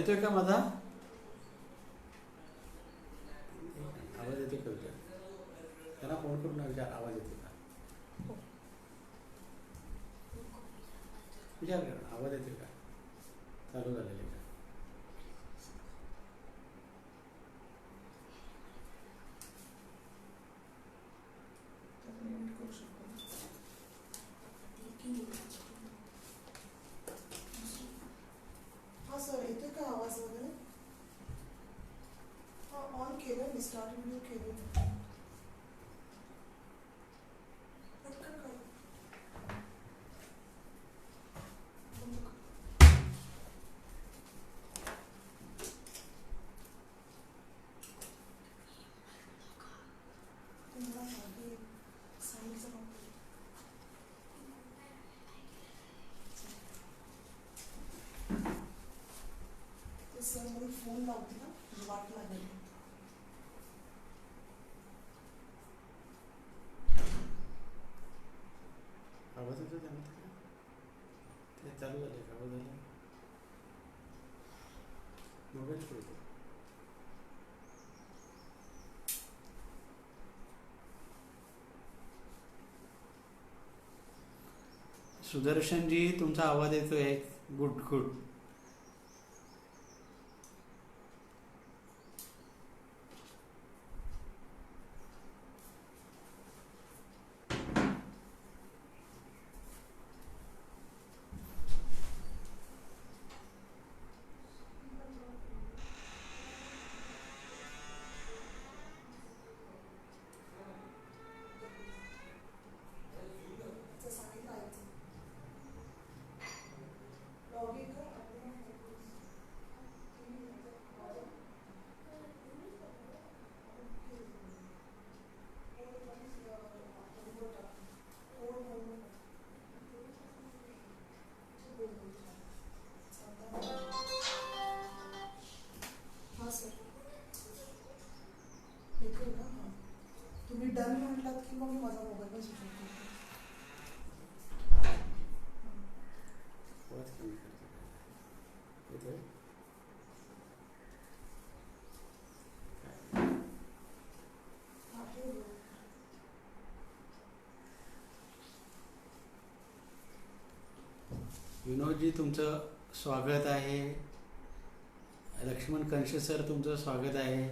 येतोय का माझा? आवाज येतोय का विचार? त्यांना फोन करून विचार आवाज येतोय का? विचार कर आवाज येतोय का? चालू झालेलं का? हाँ सर येतोय का आवाज वगैरे? हाँ ऑन केलं मी स्टार्ट व्हिडिओ केलं. पटकन कर. तुम्हाला मागे साईडचा ते सर मला फोन लावते ना वाट लागेल. आवाज येतोय त्यांना ते चालू झाले का? आवाज झाला मोबाईल ठेवतो. सुदर्शनजी तुमचा आवाज येतोय. Good good. सांगितलं आहे लॉग इन कर. हाँ सर येतोय ना? हां तुम्ही डन म्हटलात की मग माझा मोबाईल स्विच ऑफ करतो. आवाज कमी करतो. येतोय? हां हे बघ. विनोदजी तुमचं स्वागत आहे. लक्ष्मण कंशे सर तुमचं स्वागत आहे.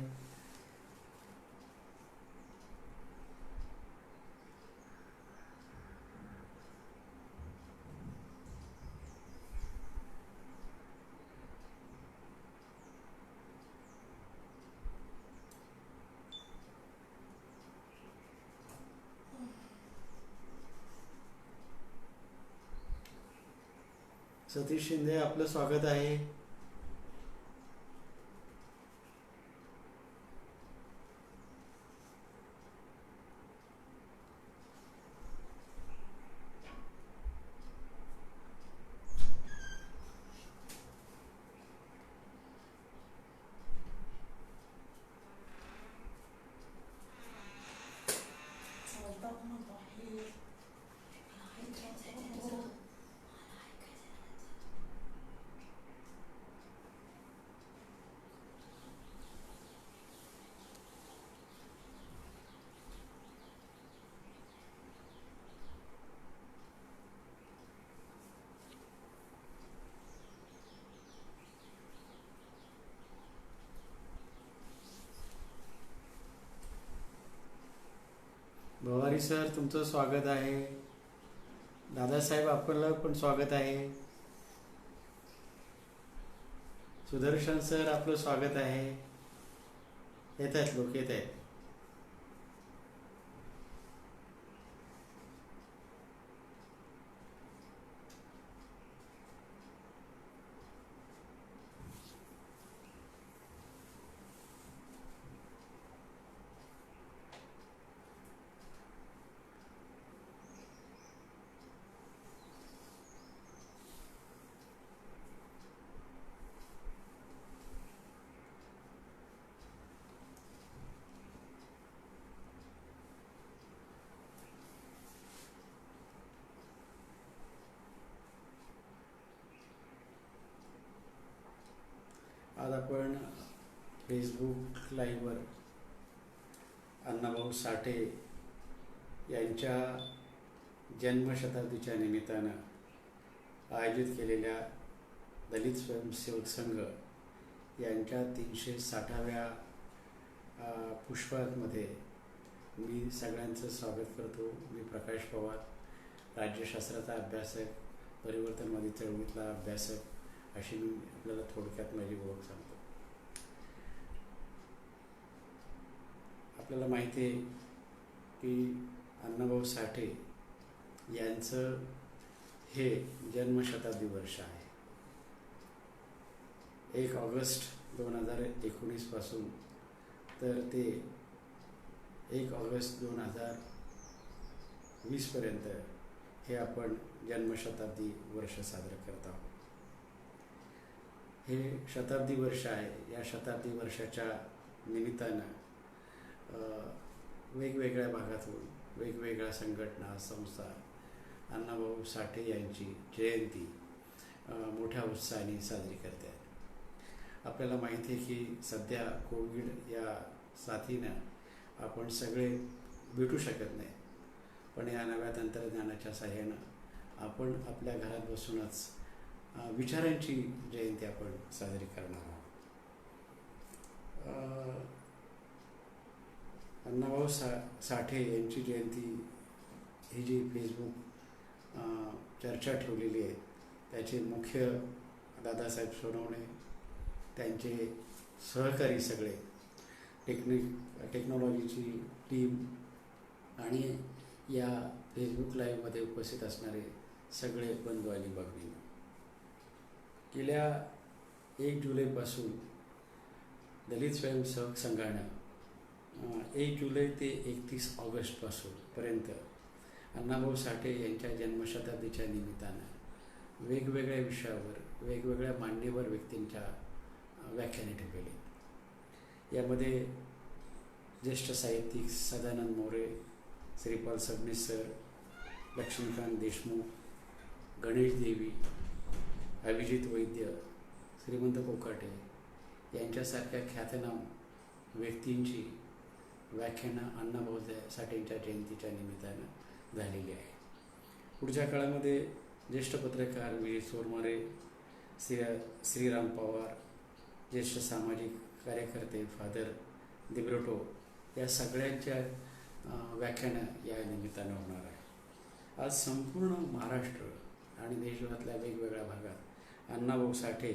सतीश शिंदे आपलं स्वागत आहे. चालतात ना बाहेर. काय चालतं? भवारी सर तुमचं स्वागत आहे. दादासाहेब आपलं पण स्वागत आहे. सुदर्शन सर आपलं स्वागत आहे. येत आहेत लोक येत आहेत. आपण फेसबुक लाईव्हवर अण्णाभाऊ साठे यांच्या जन्मशताब्दीच्या निमित्तानं आयोजित केलेल्या दलित स्वयंसेवक संघ यांच्या 360व्या पुष्पामध्ये मी सगळ्यांचं स्वागत करतो. मी प्रकाश पवार, राज्यशास्त्राचा अभ्यासक, परिवर्तनवादी चळवळीतला अभ्यासक, अशी मी आपल्याला थोडक्यात माझी ओळख सांगतो. आपल्याला माहिती आहे की अण्णाभाऊ साठे यांचं हे जन्मशताब्दी वर्ष आहे. 1 ऑगस्ट 2019 पासून तर ते 1 ऑगस्ट 2020 पर्यंत हे आपण जन्मशताब्दी वर्ष साजरं करत आहोत. हे शताब्दी वर्ष आहे. या शताब्दी वर्षाच्या निमित्तानं वेगवेगळ्या भागातून वेगवेगळ्या संघटना, संस्था अण्णाभाऊ साठे यांची जयंती मोठ्या उत्साहाने साजरी करतात. आपल्याला माहिती आहे की सध्या कोविड या साथीनं आपण सगळे भेटू शकत नाही, पण या नव्या तंत्रज्ञानाच्या सहाय्यानं आपण आपल्या घरात बसूनच विचारांची जयंती आपण साजरी करणार आहोत. अण्णाभाऊ साठे यांची जयंती ही जी फेसबुक चर्चा ठेवलेली आहे त्याचे मुख्य दादासाहेब सोनवणे, त्यांचे सहकारी सगळे टेक्नॉलॉजीची टीम आणि या फेसबुक लाईव्हमध्ये उपस्थित असणारे सगळे बंधू आणि भगिनी. गेल्या 1 जुलैपासून दलित स्वयंसेवक संघानं 1 जुलै ते 31 ऑगस्टपासून पर्यंत अण्णाभाऊ साठे यांच्या जन्मशताब्दीच्या निमित्तानं वेगवेगळ्या विषयावर वेगवेगळ्या मान्यवर व्यक्तींच्या व्याख्याने ठेवलेली. यामध्ये ज्येष्ठ साहित्यिक सदानंद मोरे, श्रीपाल सबनीस सर, लक्ष्मीकांत देशमुख, गणेश देवी, अभिजित वैद्य, श्रीमंत कोकाटे यांच्यासारख्या ख्यातनाम व्यक्तींची व्याख्यानं अण्णाभाऊ साठेंच्या जयंतीच्या निमित्तानं झालेली आहे. पुढच्या काळामध्ये ज्येष्ठ पत्रकार विजय चोरमारे, श्रीराम पवार, ज्येष्ठ सामाजिक कार्यकर्ते फादर दिब्रोटो या सगळ्यांच्या व्याख्यानं या निमित्तानं होणार आहे. आज संपूर्ण महाराष्ट्र आणि देशभरातल्या वेगवेगळ्या भागात अण्णाभाऊ साठे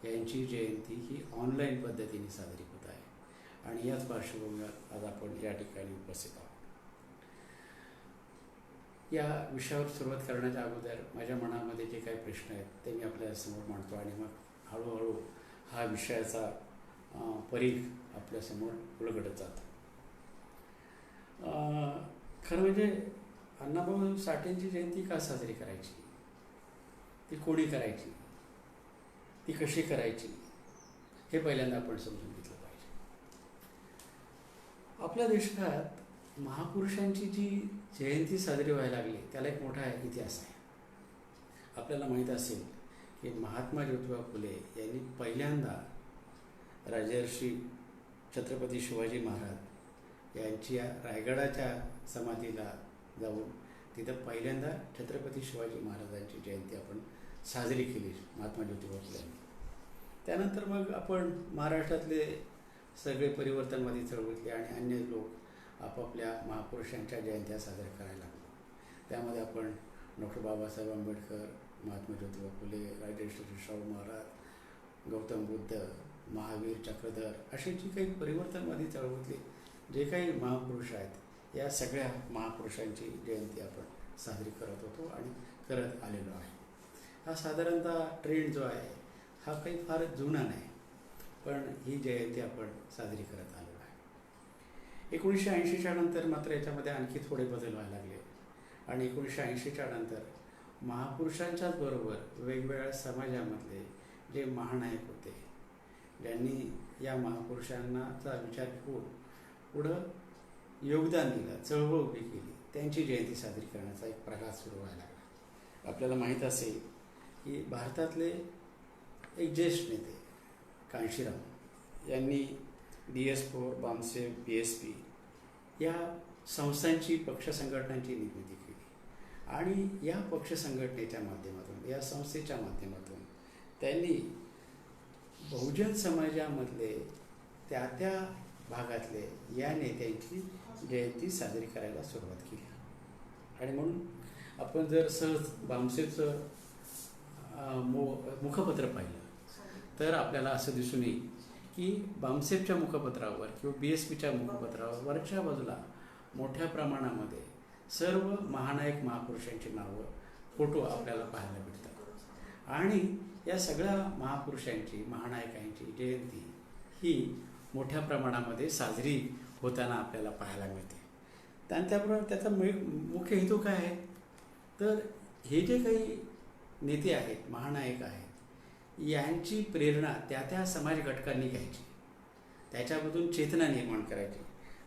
यांची जयंती ही ऑनलाईन पद्धतीने साजरी होत आहे आणि याच पार्श्वभूमीवर आज आपण या ठिकाणी उपस्थित आहोत. या विषयावर सुरुवात करण्याच्या अगोदर माझ्या मनामध्ये जे काही प्रश्न आहेत ते मी आपल्यासमोर मांडतो आणि मग हळूहळू हा विषयाचा परीघ आपल्यासमोर उलगडत जातो. खरं म्हणजे अण्णाभाऊ साठेंची जयंती का साजरी करायची, ती कोणी करायची, ती कशी करायची, हे पहिल्यांदा आपण समजून घेतलं पाहिजे. आपल्या देशात महापुरुषांची जी जयंती साजरी व्हायला लागली त्याला एक मोठा इतिहास आहे. आपल्याला माहीत असेल की महात्मा ज्योतिबा फुले यांनी पहिल्यांदा राजर्षी छत्रपती शिवाजी महाराज यांच्या रायगडाच्या समाधीला जाऊन तिथं पहिल्यांदा छत्रपती शिवाजी महाराजांची जयंती आपण साजरी केली महात्मा ज्योतिबा फुले यांनी. त्यानंतर मग आपण महाराष्ट्रातले सगळे परिवर्तनवादी चळवळीतले आणि अन्य लोक आपापल्या महापुरुषांच्या जयंत्या साजऱ्या करायला लागलो. त्यामध्ये आपण डॉक्टर बाबासाहेब आंबेडकर, महात्मा ज्योतिबा फुले, राजर्षी शाहू महाराज, गौतम बुद्ध, महावीर, चक्रधर असे जी काही परिवर्तनवादी चळवळीतले जे काही महापुरुष आहेत या सगळ्या महापुरुषांची जयंती आपण साजरी करत होतो आणि करत आलेलो आहे. हा साधारणतः ट्रेंड जो आहे हा काही फार जुना नाही, पण ही जयंती आपण साजरी करत आलेलो आहे. 1980च्या नंतर मात्र याच्यामध्ये आणखी थोडे बदल व्हायला लागले आणि 1980च्या नंतर महापुरुषांच्याच बरोबर वेगवेगळ्या समाजामधले जे महानायक होते ज्यांनी या महापुरुषांचा विचार करून पुढं योगदान दिलं, चळवळ उभी केली, त्यांची जयंती साजरी करण्याचा एक प्रकार सुरू व्हायला लागला. आपल्याला माहीत असेल की भारतातले एक ज्येष्ठ नेते कांशीराम यांनी DS4, बामसेफ, BSP या संस्थांची पक्ष संघटनांची निर्मिती केली आणि या पक्ष संघटनेच्या माध्यमातून, या संस्थेच्या माध्यमातून त्यांनी बहुजन समाजामधले त्या भागातले या नेत्यांची जयंती साजरी करायला सुरुवात केली. आणि म्हणून आपण जर सहज बामसेफचं मुखपत्र पाहिलं तर आपल्याला असं दिसून येईल की बामसेफच्या मुखपत्रावर किंवा BSPच्या मुखपत्रावर वरच्या बाजूला मोठ्या प्रमाणामध्ये सर्व महानायक महापुरुषांची नावं, फोटो आपल्याला पाहायला भेटतात. आणि या सगळ्या महापुरुषांची, महानायकांची जयंती ही मोठ्या प्रमाणामध्ये साजरी होताना आपल्याला पाहायला मिळते. आणि त्याबरोबर त्याचा मुख्य हेतू काय आहे तर हे जे काही नेते आहेत, महानायक आहेत, यांची प्रेरणा त्या समाज घटकांनी घ्यायची, त्याच्यामधून चेतना निर्माण करायची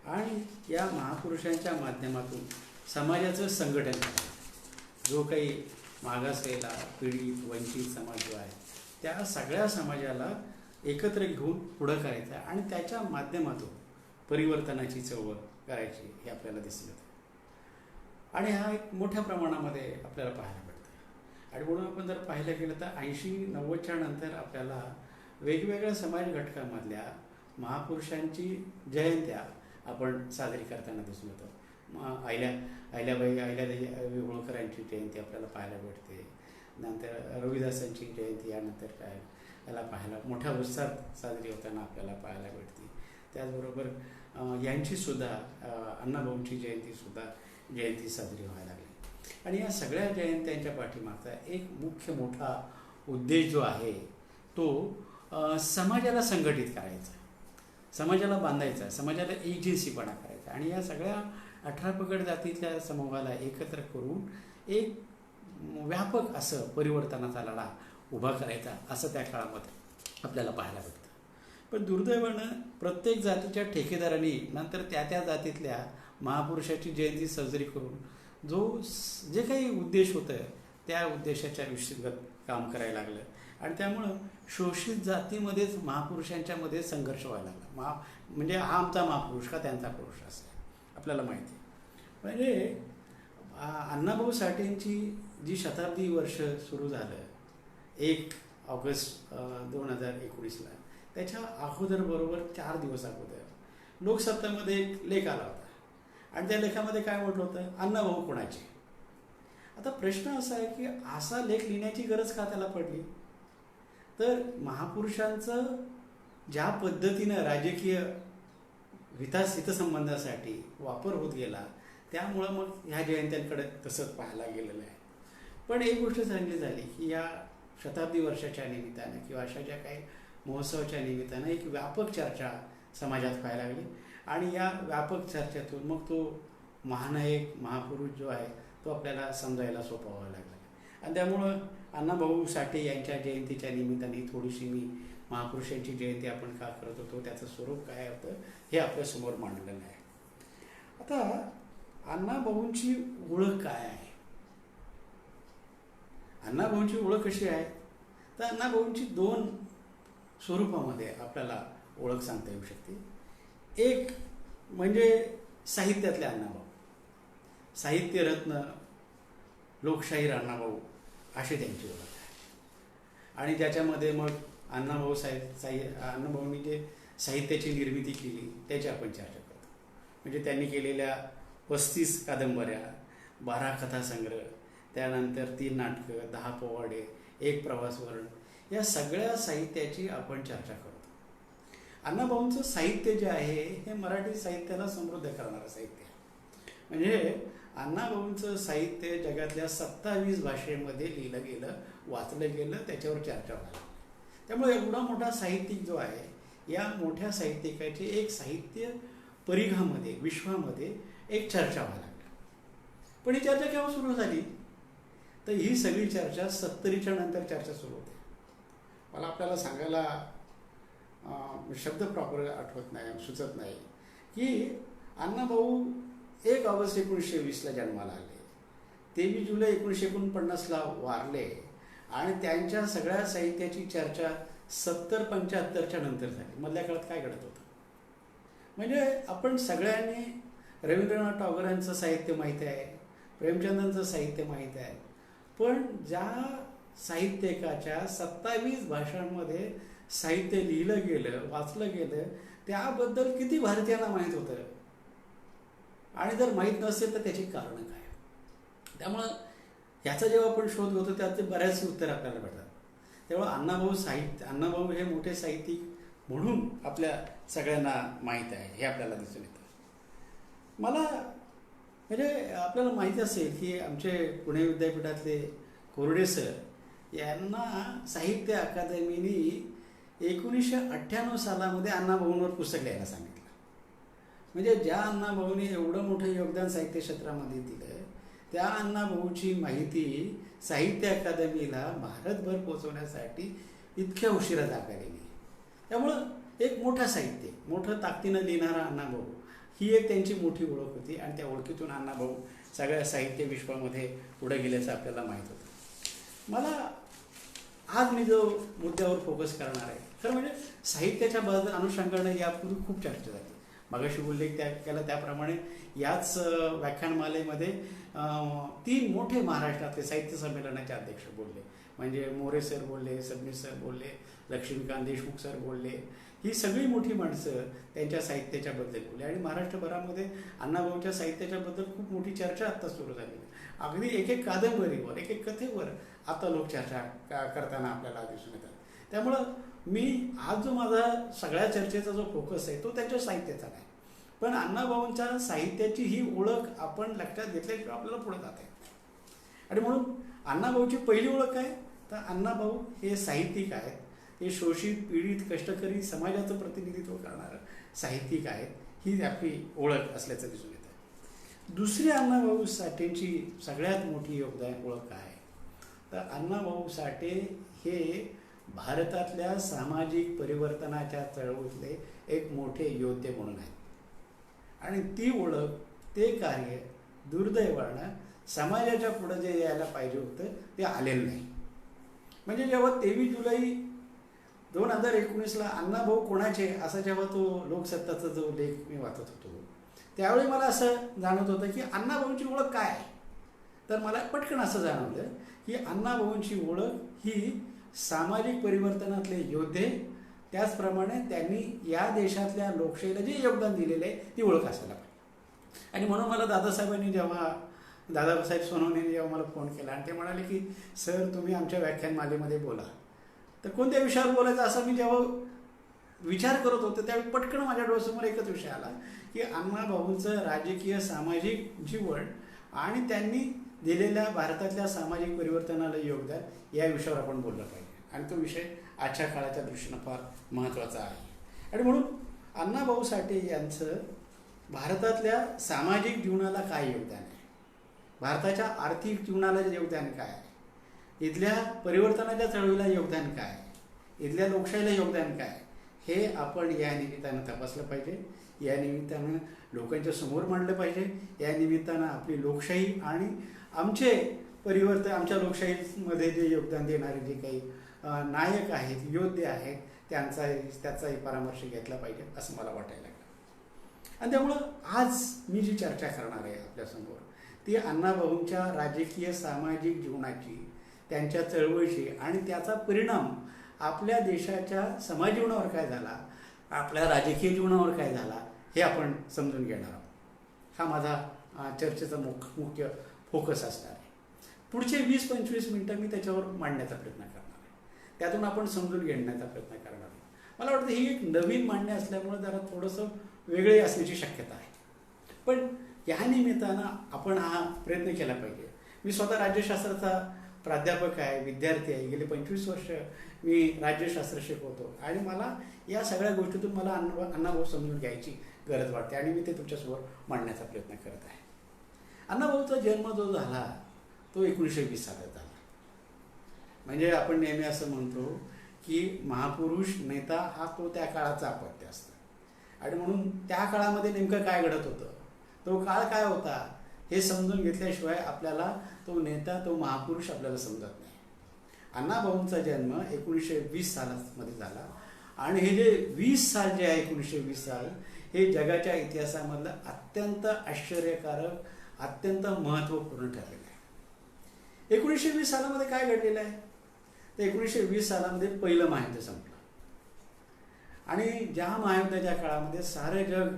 आणि या महापुरुषांच्या माध्यमातून समाजाचं संघटन करायचं. जो काही मागासलेला, पीडित, वंचित समाज जो आहे त्या सगळ्या समाजाला एकत्र घेऊन पुढं करायचं आणि त्याच्या माध्यमातून परिवर्तनाची चळवळ करायची हे आपल्याला दिसून येतं. आणि हा एक मोठ्या प्रमाणामध्ये आपल्याला पाहायला मिळतं. आणि म्हणून आपण जर पाहिलं गेलं तर 80-90च्या नंतर आपल्याला वेगवेगळ्या समाज घटकांमधल्या महापुरुषांची जयंत्या आपण साजरी करताना दिसून येतं. अहिल्यादेवी होळकरांची जयंती आपल्याला पाहायला भेटते. नंतर रविदासांची जयंती यानंतर काय याला पाहायला मोठ्या उत्साहात साजरी होताना आपल्याला पाहायला भेटते. त्याचबरोबर यांचीसुद्धा अण्णाभाऊंची जयंती साजरी व्हायला लागली. आणि या सगळ्या जयंत्यांच्या पाठीमागचा एक मुख्य मोठा उद्देश जो आहे तो समाजाला संघटित करायचा, समाजाला बांधायचा, समाजाला एकजिनसीपणा करायचा आणि या सगळ्या 18 पगड जातीतल्या समूहाला एकत्र करून एक व्यापक असं परिवर्तनाचा लढा उभा करायचा असं त्या काळामध्ये आपल्याला पाहायला भेटतं. पण दुर्दैवानं प्रत्येक जातीच्या ठेकेदारांनी नंतर त्या जातीतल्या महापुरुषाची जयंती साजरी करून जे काही उद्देश होतं त्या उद्देशाच्या विषयगत काम करायला लागलं आणि त्यामुळं शोषित जातीमध्येच महापुरुषांच्यामध्ये संघर्ष व्हायला लागला. म्हणजे हा आमचा महापुरुष का त्यांचा पुरुष असं आपल्याला माहिती आहे. म्हणजे अण्णाभाऊ साठेंची जी शताब्दी वर्ष सुरू झालं 1 ऑगस्ट 2019ला, त्याच्या अगोदर बरोबर 4 दिवस अगोदर लोकसत्तामध्ये एक लेख आला होता आणि त्या लेखामध्ये काय म्हटलं होतं, अण्णाभाऊ कोणाचे. आता प्रश्न असा आहे की असा लेख लिहिण्याची गरज का त्याला पडली तर महापुरुषांचं ज्या पद्धतीनं राजकीय हितसंबंधासाठी वापर होत गेला त्यामुळं मग ह्या जयंत्यांकडे तसंच पाहायला गेलेलं आहे. पण एक गोष्ट चांगली झाली की या शताब्दी वर्षाच्या निमित्तानं किंवा अशा ज्या काही महोत्सवाच्या निमित्तानं एक व्यापक चर्चा समाजात व्हायला लागली आणि या व्यापक चर्चेतून मग तो महानायक महापुरुष जो आहे तो आपल्याला समजायला सोपा व्हायला लागला. आणि त्यामुळं अण्णाभाऊ साठे यांच्या जयंतीच्या निमित्ताने थोडीशी मी महापुरुषांची जयंती आपण का करत होतो त्याचं स्वरूप काय होतं हे आपल्यासमोर मांडलेलं आहे. आता अण्णाभाऊंची ओळख काय आहे, अण्णाभाऊंची ओळख कशी आहे तर अण्णाभाऊंची 2 स्वरूपामध्ये आपल्याला ओळख सांगता येऊ शकते. एक म्हणजे साहित्यातले अण्णाभाऊ, साहित्यरत्न, लोकशाहीर अण्णाभाऊ अशी त्यांची ओळख आहे. आणि ज्याच्यामध्ये मग अण्णाभाऊंनी जे साहित्याची निर्मिती केली त्याची आपण चर्चा करतो. म्हणजे त्यांनी केलेल्या 35 कादंबऱ्या, 12 कथासंग्रह, त्यानंतर 3 नाटकं, 10 पोवाडे, 1 प्रवासवर्णन या सगळ्या साहित्याची आपण चर्चा करतो. अण्णाभाऊंचं साहित्य जे आहे हे मराठी साहित्याला समृद्ध करणारं साहित्य आहे. म्हणजे अण्णाभाऊंचं साहित्य जगातल्या 27 भाषेमध्ये लिहिलं गेलं, वाचलं गेलं, त्याच्यावर चर्चा व्हायला. त्यामुळे एवढा मोठा साहित्यिक जो आहे या मोठ्या साहित्यिकाची एक साहित्य परिघामध्ये विश्वामध्ये एक चर्चा व्हायला लागली. पण ही चर्चा केव्हा सुरू झाली तर ही सगळी चर्चा 70च्या नंतर चर्चा सुरू होते. मला आपल्याला सांगायला शब्द प्रॉपर आठवत नाही, सुचत नाही की अण्णाभाऊ 1 ऑगस्ट 1920ला जन्माला आले, 23 जुलै 1949ला वारले आणि त्यांच्या सगळ्या साहित्याची चर्चा 70-75च्या नंतर झाली. मधल्या काळात काय घडत होतं म्हणजे आपण सगळ्यांनी रवींद्रनाथ टागोरांचं साहित्य माहीत आहे, प्रेमचंदांचं साहित्य माहीत आहे, पण ज्या साहित्यिकाच्या 27 भाषांमध्ये साहित्य लिहिलं गेलं, वाचलं गेलं, त्याबद्दल किती भारतीयांना माहीत होतं आणि जर माहीत नसेल तर त्याची कारणं काय. त्यामुळं ह्याचा जेव्हा आपण शोध घेतो त्याचे बऱ्याच उत्तर आपल्याला भेटतात. तेव्हा अण्णाभाऊ हे मोठे साहित्यिक म्हणून आपल्या सगळ्यांना माहीत आहे हे आपल्याला दिसून येतं. मला म्हणजे आपल्याला माहिती असेल की आमचे पुणे विद्यापीठातले कोरडे सर यांना साहित्य अकादमीने 1998 सालामध्ये अण्णाभाऊंवर पुस्तक लिहायला सांगितलं. म्हणजे ज्या अण्णाभाऊने एवढं मोठं योगदान साहित्य क्षेत्रामध्ये दिलं त्या अण्णाभाऊची माहिती साहित्य अकादमीला भारतभर पोचवण्यासाठी इतक्या उशिरा जागा गेली. त्यामुळं एक मोठं साहित्य, मोठं ताकदीनं लिहिणारा अण्णाभाऊ ही एक त्यांची मोठी ओळख होती आणि त्या ओळखीतून अण्णाभाऊ सगळ्या साहित्य विश्वामध्ये पुढे गेल्याचं आपल्याला माहीत होतं. मला आज मी जो मुद्द्यावर फोकस करणार आहे खरं म्हणजे साहित्याच्या अनुषंगाने यापूर्वी खूप चर्चा झाली. मगाशी उल्लेख केला त्याप्रमाणे याच व्याख्यानमालेमध्ये 3 मोठे महाराष्ट्रातले साहित्य संमेलनाचे अध्यक्ष बोलले. म्हणजे मोरे सर बोलले, सबनीस सर बोलले, लक्ष्मीकांत देशमुख सर बोलले. ही सगळी मोठी माणसं त्यांच्या साहित्याच्याबद्दल बोलली आणि महाराष्ट्रभरामध्ये अण्णाभाऊच्या साहित्याच्याबद्दल खूप मोठी चर्चा आत्ता सुरू झाली. अगदी एक एक कादंबरीवर, एक एक कथेवर आता लोक चर्चा करताना आपल्याला दिसून येतात. त्यामुळं मी आज जो माझा सगळ्या चर्चेचा जो फोकस आहे तो त्यांच्या साहित्याचा नाही, पण अण्णाभाऊंच्या साहित्याची ही ओळख आपण लक्षात घेतल्याशिवाय आपल्याला पुढे जाता येत नाही. आणि म्हणून अण्णाभाऊची पहिली ओळख काय तर अण्णाभाऊ हे साहित्यिक आहेत, हे शोषित पीडित कष्टकरी समाजाचं प्रतिनिधित्व करणारं साहित्यिक आहेत, ही आपली ओळख असल्याचं दिसून येतं. दुसरी अण्णाभाऊ साठेंची सगळ्यात मोठी योगदान ओळख काय तर अण्णाभाऊ साठे हे भारतातल्या सामाजिक परिवर्तनाच्या चळवळीतले एक मोठे योद्धे म्हणून आहेत आणि ती ओळख, ते कार्य दुर्दैवानं समाजाच्या पुढं जे यायला पाहिजे होतं ते आलेलं नाही. म्हणजे जेव्हा 23 जुलै 2019ला अण्णाभाऊ कोणाचे असा जेव्हा तो लोकसत्ताचा जो लेख मी वाचत होतो त्यावेळी मला असं जाणवत होतं की अण्णाभाऊंची ओळख काय आहे. तर मला पटकन असं जाणवलं की अण्णाभाऊंची ओळख ही सामाजिक परिवर्तनातले योद्धे, त्याचप्रमाणे त्यांनी या देशातल्या लोकशाहीला जे योगदान दिलेलं आहे ती ओळख असायला पाहिजे. आणि म्हणून मला दादासाहेब सोनवणेने जेव्हा मला फोन केला आणि ते म्हणाले की सर तुम्ही आमच्या व्याख्यानमालेमध्ये बोला, तर कोणत्या विषयावर बोलायचं असा मी जेव्हा विचार करत होतो त्यावेळी पटकन माझ्या डोळ्यासमोर एकच विषय आला की अण्णाभाऊंचं राजकीय सामाजिक जीवन आणि त्यांनी दिलेल्या भारतातल्या सामाजिक परिवर्तनाला योगदान या विषयावर आपण बोललं पाहिजे. आणि तो विषय आजच्या काळाच्या दृष्टीनं फार महत्त्वाचा आहे. आणि म्हणून अण्णाभाऊ साठे यांचं भारतातल्या सामाजिक जीवनाला काय योगदान आहे, भारताच्या आर्थिक जीवनाला योगदान काय आहे, इथल्या परिवर्तनाच्या चळवळीला योगदान काय आहे, इथल्या लोकशाहीला योगदान काय, हे आपण या निमित्तानं तपासलं पाहिजे, या निमित्तानं लोकांच्या समोर मांडलं पाहिजे. या निमित्तानं आपली लोकशाही आणि आमचे परिवर्तन, आमच्या लोकशाहीमध्ये जे योगदान देणारे जे काही नायक आहेत, योद्धे आहेत, त्याचाही परामर्श घेतला पाहिजे असं मला वाटायला लागलं. आणि त्यामुळं आज मी जी चर्चा करणार आहे आपल्यासमोर ती अण्णाभाऊंच्या राजकीय सामाजिक जीवनाची, त्यांच्या चळवळीची आणि त्याचा परिणाम आपल्या देशाच्या समाज जीवनावर काय झाला, आपल्या राजकीय जीवनावर काय झाला हे आपण समजून घेणार आहोत. हा माझा चर्चेचा मुख्य फोकस असणार आहे. पुढचे 20-25 मिनटं मी त्याच्यावर मांडण्याचा प्रयत्न करणार आहे, त्यातून आपण समजून घेण्याचा प्रयत्न करणार आहोत. मला वाटतं ही एक नवीन मांडणी असल्यामुळे जरा थोडंसं वेगळे असण्याची शक्यता आहे, पण या निमित्तानं आपण हा प्रयत्न केला पाहिजे. मी स्वतः राज्यशास्त्राचा प्राध्यापक आहे, विद्यार्थी आहे, गेले 25 वर्ष मी राज्यशास्त्र शिकवतो आणि मला या सगळ्या गोष्टीतून मला अण्णाभाऊ समजून घ्यायची गरज वाटते आणि मी ते तुमच्यासमोर मांडण्याचा प्रयत्न करत आहे. अण्णाभाऊचा जन्म जो झाला तो 1920 सालात झाला. म्हणजे आपण नेहमी असं म्हणतो की महापुरुष नेता हा तो त्या काळाचा अपत्य असतं आणि म्हणून त्या काळामध्ये नेमकं काय घडत होतं, तो काळ काय होता हे समजून घेतल्याशिवाय आपल्याला तो नेता, तो महापुरुष आपल्याला समजत नाही. अण्णाभाऊंचा जन्म 1920 सालामध्ये झाला आणि हे जे 20 साल जे आहे 1920 साल हे जगाच्या इतिहासामधलं अत्यंत आश्चर्यकारक अत्यंत महत्त्वपूर्ण ठरलेलं आहे. 1920 सालामध्ये काय घडलेलं आहे तर 1920 सालामध्ये पहिलं महायुद्ध संपलं आणि ज्या महायुद्धाच्या काळामध्ये सारं जग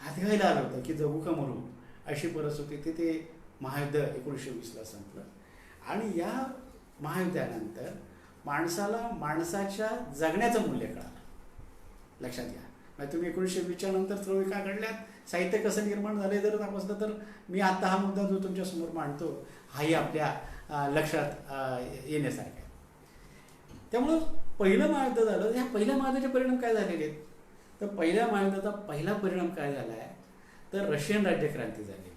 हातघायला आलं होतं की जगू का मरू अशी परिस्थिती होती. ते महायुद्ध 1920ला संपलं आणि या महायुद्धानंतर माणसाला माणसाच्या जगण्याचं मूल्य कळालं. लक्षात घ्या, म्हणजे तुम्ही 1920च्या नंतर चळवळी का घडल्यात, साहित्य कसं निर्माण झाले जर तपासलं तर मी आता हा मुद्दा जो तुमच्यासमोर मांडतो हाही आपल्या लक्षात येण्यासारखा आहे. त्यामुळं पहिलं महायुद्ध झालं. ह्या पहिल्या महायुद्धाचे परिणाम काय झालेले आहेत तर पहिल्या महायुद्धाचा पहिला परिणाम काय झाला आहे तर रशियन राज्यक्रांती झालेली.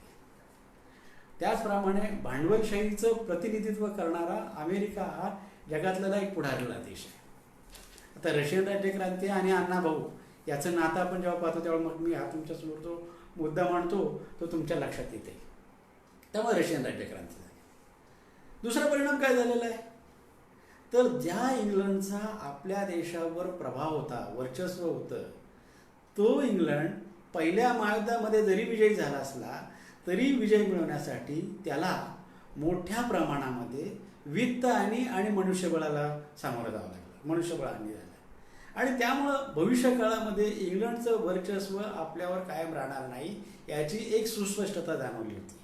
त्याचप्रमाणे भांडवलशाहीचं प्रतिनिधित्व करणारा अमेरिका हा जगातला एक पुढारलेला देश आहे. आता रशियन राज्यक्रांती आणि अण्णाभाऊ याचं नातं आपण जेव्हा पाहतो तेव्हा मग मी हा तुमच्यासमोर जो मुद्दा मांडतो तो तुमच्या लक्षात येते. त्यामुळे रशियन राज्यक्रांती झाली. दुसरा परिणाम काय झालेला आहे तर ज्या इंग्लंडचा आपल्या देशावर प्रभाव होता, वर्चस्व होतं, तो इंग्लंड पहिल्या महायुद्धामध्ये जरी विजयी झाला असला तरी विजय मिळवण्यासाठी त्याला मोठ्या प्रमाणामध्ये वित्त आणि मनुष्यबळाला सामोरं जावं लागलं, मनुष्यबळ आणली झालं आणि त्यामुळं भविष्यकाळामध्ये इंग्लंडचं वर्चस्व आपल्यावर कायम राहणार नाही याची एक सुस्पष्टता जाणवली होती.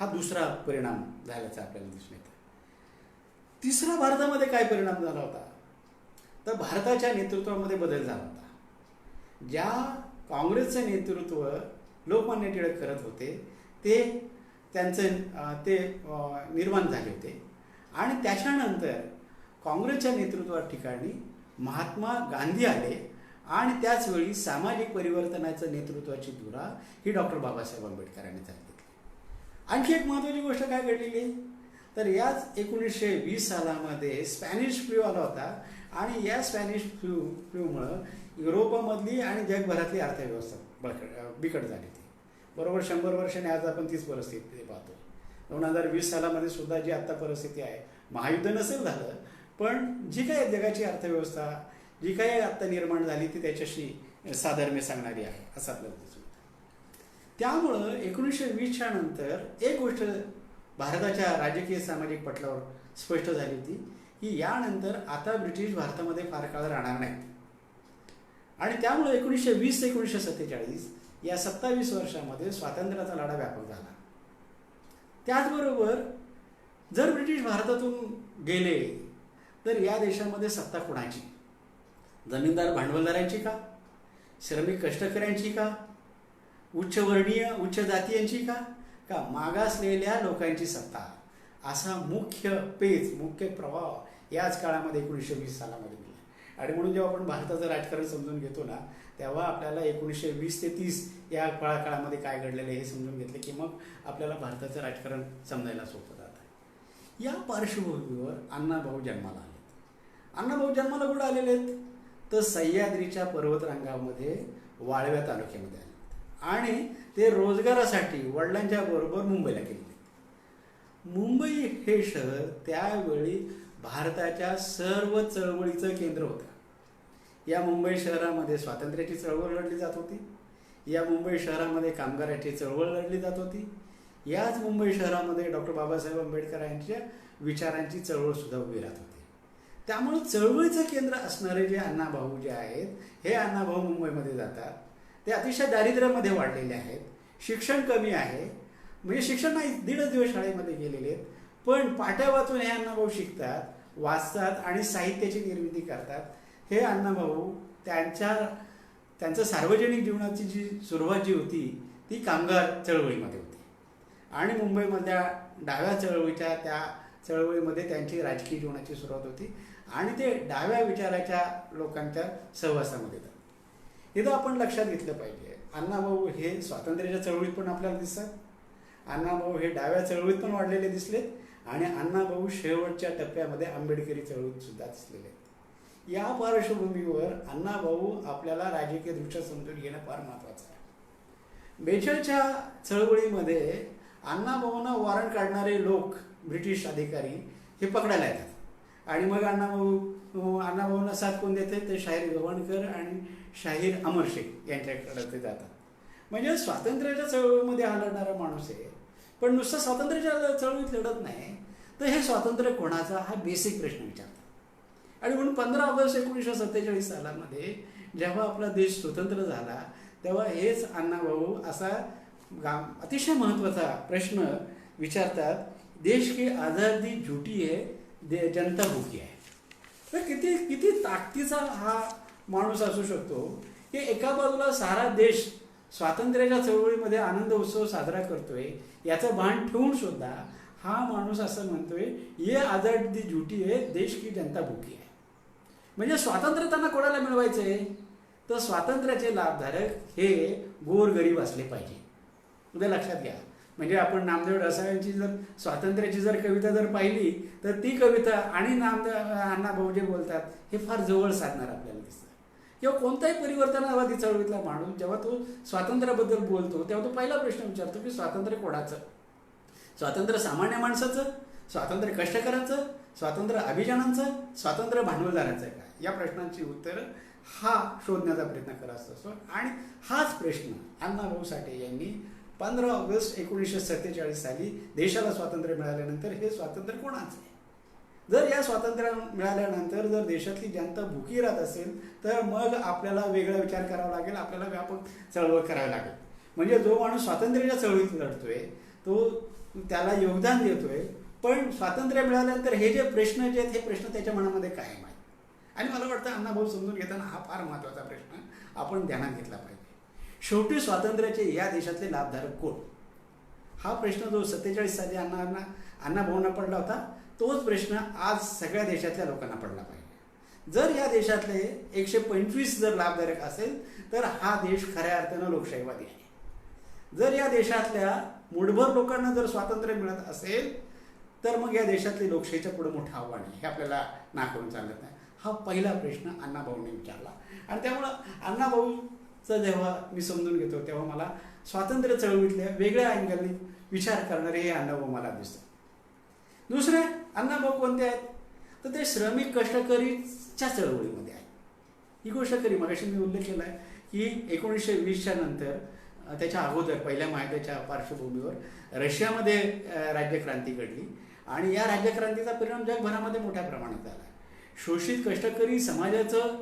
हा दुसरा परिणाम झाल्याचा आपल्याला दिसून येतं. तिसरा भारतामध्ये काय परिणाम झाला होता तर भारताच्या नेतृत्वामध्ये बदल झाला होता. ज्या काँग्रेसचं नेतृत्व लोकमान्य टिळक करत होते ते त्यांचे निर्माण झाले होते आणि त्याच्यानंतर काँग्रेसच्या नेतृत्वा ठिकाणी महात्मा गांधी आले आणि त्याचवेळी सामाजिक परिवर्तनाचं नेतृत्वाची धुरा ही डॉक्टर बाबासाहेब आंबेडकरांनी चालवली. आणखी एक महत्त्वाची गोष्ट काय घडलेली आहे तर याच 1920 सालामध्ये स्पॅनिश फ्लू आला होता आणि या स्पॅनिश फ्लूमुळं युरोपामधली आणि जगभरातली अर्थव्यवस्था बिकट झाली होती. बरोबर 100 वर्षांनी आज आपण तीच परिस्थिती पाहतो. 2020 सालामध्ये सुद्धा जी आत्ता परिस्थिती आहे, महायुद्ध नसेल झालं पण जी काही जगाची अर्थव्यवस्था जी काही आत्ता निर्माण झाली ती त्याच्याशी साधर्म्य सांगणारी आहे असं आपल्याला दिसून येतं. त्यामुळं 1920च्या नंतर एक गोष्ट भारताच्या राजकीय सामाजिक पटलावर स्पष्ट झाली होती की यानंतर आता ब्रिटिश भारतामध्ये फार काळ राहणार नाहीत आणि त्यामुळे 1920 ते 1947 या 27 वर्षामध्ये स्वातंत्र्याचा लढा व्यापक झाला. त्याचबरोबर जर ब्रिटिश भारतातून गेले तर या देशामध्ये सत्ता कोणाची, जमीनदार भांडवलदारांची का, श्रमिक कष्टकऱ्यांची का, उच्चवर्णीय उच्च जातीयांची का मागासलेल्या लोकांची सत्ता, असा मुख्य प्रभाव याच काळामध्ये 1920 सालामध्ये मिळाला. आणि म्हणून जेव्हा आपण भारताचं राजकारण समजून घेतो ना तेव्हा आपल्याला 1920 ते 30 या काळामध्ये काय घडलेलं हे समजून घेतलं की मग आपल्याला भारताचं राजकारण समजायला सोपं जातं. या पार्श्वभूमीवर अण्णाभाऊ जन्माला आले. अण्णाभाऊ जन्माला कुठं आलेले आहेत तर सह्याद्रीच्या पर्वतरांगामध्ये वाळव्या तालुक्यामध्ये आले आणि ते रोजगारासाठी वडिलांच्या बरोबर मुंबईला गेले. मुंबई हे शहर त्यावेळी भारताच्या सर्व चळवळीचं केंद्र होतं. या मुंबई शहरामध्ये स्वातंत्र्याची चळवळ लढली जात होती, या मुंबई शहरामध्ये कामगाराची चळवळ लढली जात होती, याच मुंबई शहरामध्ये डॉक्टर बाबासाहेब आंबेडकर यांच्या विचारांची चळवळ सुद्धा उभी राहत होती. त्यामुळे चळवळीचं केंद्र असणारे जे अण्णाभाऊ जे आहेत हे अण्णाभाऊ मुंबईमध्ये जातात. ते अतिशय दारिद्र्यामध्ये वाढलेले आहेत, शिक्षण कमी आहे, म्हणजे शिक्षण नाही 1.5 दिवस शाळेमध्ये गेलेले आहेत पण पाट्या वाचून हे अण्णाभाऊ शिकतात, वाचतात आणि साहित्याची निर्मिती करतात. हे अण्णाभाऊ त्यांचं सार्वजनिक जीवनाची जी सुरुवात जी होती ती कामगार चळवळीमध्ये होती आणि मुंबईमधल्या डाव्या चळवळीच्या त्या चळवळीमध्ये त्यांची राजकीय जीवनाची सुरुवात होती आणि ते डाव्या विचाराच्या लोकांच्या सहवासामध्ये येतात. इथं आपण लक्षात घेतलं पाहिजे अण्णाभाऊ हे स्वातंत्र्याच्या चळवळीत पण आपल्याला दिसतात, अण्णाभाऊ हे डाव्या चळवळीत पण वाढलेले दिसलेत आणि अण्णाभाऊ शेवटच्या टप्प्यामध्ये आंबेडकरी चळवळीत सुद्धा दिसलेले आहेत. या पार्श्वभूमीवर अण्णाभाऊ आपल्याला राजकीयदृष्ट्या समजून घेणं फार महत्त्वाचं आहे. 42च्या चळवळीमध्ये अण्णाभाऊंना वॉरंट काढणारे लोक ब्रिटिश अधिकारी हे पकडायला येतात आणि मग अण्णाभाऊंना साथ कोण देते, ते शाहीर गव्हाणकर आणि शाहीर अमर शेख यांच्याकडे ते जातात. म्हणजे स्वातंत्र्याच्या चळवळीमध्ये हा लढणारा माणूस आहे, पण नुसतं स्वातंत्र्याच्या चळवळीत लढत नाही, तर हे स्वातंत्र्य कोणाचा हा बेसिक प्रश्न विचारतात. आणि म्हणून 15 ऑगस्ट 1947 सालामध्ये जेव्हा आपला देश स्वतंत्र झाला, तेव्हा हेच अण्णाभाऊ असा अतिशय महत्त्वाचा प्रश्न विचारतात, देश की आझादी झुटी है, जनता भुकी आहे. तर किती किती ताकदीचा हा माणूस असू शकतो की एका बाजूला सारा देश स्वातंत्र्याच्या चळवळीमध्ये आनंद उत्सव साजरा करतोय, याचं भान ठेवून सुद्धा हा माणूस असं म्हणतोय, ये आझादी झुटी है, देश की जनता भुकी आहे. म्हणजे स्वातंत्र्य त्यांना कोणाला मिळवायचं आहे, तर स्वातंत्र्याचे लाभधारक हे गोरगरीब असले पाहिजे. उद्या लक्षात घ्या. म्हणजे आपण नामदेव ढसाळ्यांची जर स्वातंत्र्याची जर कविता जर पाहिली, तर ती कविता आणि अण्णाभाऊ जे बोलतात हे फार जवळ साधणार आपल्याला दिसतं. किंवा कोणताही परिवर्तनवादी चळवळीतला माणूस जेव्हा तो स्वातंत्र्याबद्दल बोलतो, तेव्हा तो पहिला प्रश्न विचारतो की स्वातंत्र्य कोणाचं? स्वातंत्र्य सामान्य माणसाचं, स्वातंत्र्य कष्टकऱ्याचं, स्वातंत्र्य अभिजानांचं, स्वातंत्र्य भांडवलदाराचं का? या प्रश्नांची उत्तरं हा शोधण्याचा प्रयत्न करत असतो. आणि हाच प्रश्न अण्णाभाऊ साठे यांनी 15 ऑगस्ट 1947 साली देशाला स्वातंत्र्य मिळाल्यानंतर, हे स्वातंत्र्य कोणाचं आहे? जर या स्वातंत्र्य मिळाल्यानंतर जर देशातली जनता भुकी राहत असेल, तर मग आपल्याला वेगळा विचार करावा लागेल, आपल्याला व्यापक चळवळ करावी लागेल. म्हणजे जो माणूस स्वातंत्र्याच्या चळवळीत लढतोय, तो त्याला योगदान देतोय, पण स्वातंत्र्य मिळाल्यानंतर हे जे प्रश्न जे आहेत, हे प्रश्न त्याच्या मनामध्ये कायम आहेत. आणि मला वाटतं अण्णाभाऊ समजून घेताना हा फार महत्त्वाचा प्रश्न आपण ध्यानात घेतला पाहिजे. शेवटी स्वातंत्र्याचे या देशातले लाभधारक कोण? हा प्रश्न जो 47 साली अण्णाभाऊंना पडला होता, तोच प्रश्न आज सगळ्या देशातल्या लोकांना पडला पाहिजे. जर या देशातले 125 जर लाभधारक असेल, तर हा देश खऱ्या अर्थानं लोकशाहीवादी आहे. जर या देशातल्या मुठभर लोकांना जर स्वातंत्र्य मिळत असेल, तर मग या देशातली लोकशाहीच्या पुढे मोठं आव्हान आहे, हे आपल्याला नाकारून चालत नाही. हा पहिला प्रश्न अण्णाभाऊंनी विचारला. आणि त्यामुळं अण्णाभाऊचं जेव्हा मी समजून घेतो, तेव्हा मला स्वातंत्र्य चळवळीतल्या वेगळ्या अँगलने विचार करणारे हे अण्णाभाऊ मला दिसतात. दुसरे अण्णाभाऊ कोणते आहेत, तर ते श्रमिक कष्टकरीच्या चळवळीमध्ये आहेत. ही गोष्ट खरी, मगाशी मी उल्लेख केला आहे की 1920च्या नंतर, त्याच्या अगोदर पहिल्या महायुद्धाच्या पार्श्वभूमीवर रशियामध्ये राज्यक्रांती घडली आणि या राज्यक्रांतीचा परिणाम जगभरामध्ये मोठ्या प्रमाणात झाला. शोषित कष्टकरी समाजाचं